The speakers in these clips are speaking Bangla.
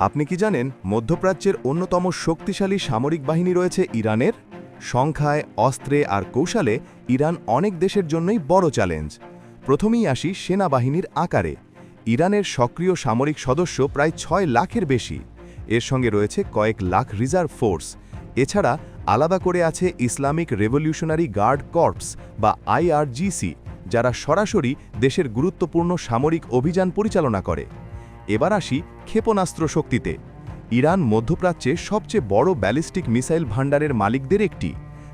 আপনি কি জানেন মধ্যপ্রাচ্যের অন্যতম শক্তিশালী সামরিক বাহিনী রয়েছে ইরানের? সংখ্যায়, অস্ত্রে আর কৌশলে ইরান অনেক দেশের জন্যই বড় চ্যালেঞ্জ। প্রথমেই আসি সেনাবাহিনীর আকারে। ইরানের সক্রিয় সামরিক সদস্য প্রায় ৬ লাখের বেশি। এর সঙ্গে রয়েছে কয়েক লাখ রিজার্ভ ফোর্স। এছাড়া আলাদা করে আছে ইসলামিক রেভলিউশনারি গার্ড কর্পস বা IRGC, যারা সরাসরি দেশের গুরুত্বপূর্ণ সামরিক অভিযান পরিচালনা করে। এবার আসি ক্ষেপণাস্ত্র শক্তিতে। ইরান মধ্যপ্রাচ্যে সবচেয়ে বড় ব্যালিস্টিক মিসাইল ভান্ডারের মালিকদের একটি।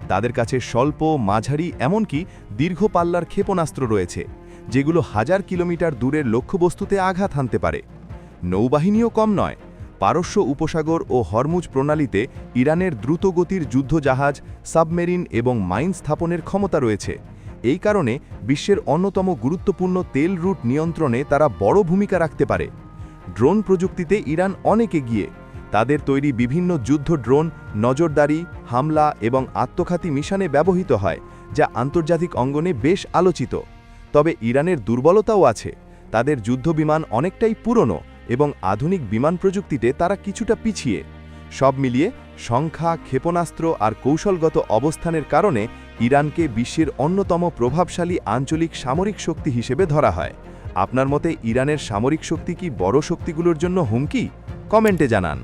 তাদের কাছে স্বল্প, মাঝারি এমনকি দীর্ঘ পাল্লার ক্ষেপণাস্ত্র রয়েছে, যেগুলো হাজার কিলোমিটার দূরের লক্ষ্যবস্তুতে আঘাত হানতে পারে। নৌবাহিনীও কম নয়। পারস্য উপসাগর ও হরমুজ প্রণালীতে ইরানের দ্রুতগতির যুদ্ধজাহাজ, সাবমেরিন এবং মাইন স্থাপনের ক্ষমতা রয়েছে। এই কারণে বিশ্বের অন্যতম গুরুত্বপূর্ণ তেল রুট নিয়ন্ত্রণে তারা বড় ভূমিকা রাখতে পারে। ড্রোন প্রযুক্তিতে ইরান অনেক এগিয়ে। তাদের তৈরি বিভিন্ন যুদ্ধ ড্রোন নজরদারি, হামলা এবং আত্মঘাতী মিশনে ব্যবহৃত হয়, যা আন্তর্জাতিক অঙ্গনে বেশ আলোচিত। তবে ইরানের দুর্বলতাও আছে। তাদের যুদ্ধবিমান অনেকটাই পুরনো এবং আধুনিক বিমান প্রযুক্তিতে তারা কিছুটা পিছিয়ে। সব মিলিয়ে সংখ্যা, ক্ষেপণাস্ত্র আর কৌশলগত অবস্থানের কারণে ইরানকে বিশ্বের অন্যতম প্রভাবশালী আঞ্চলিক সামরিক শক্তি হিসেবে ধরা হয়। আপনার মতে ইরানের সামরিক শক্তি কি বড় শক্তিগুলোর জন্য হুমকি? কমেন্টে জানান।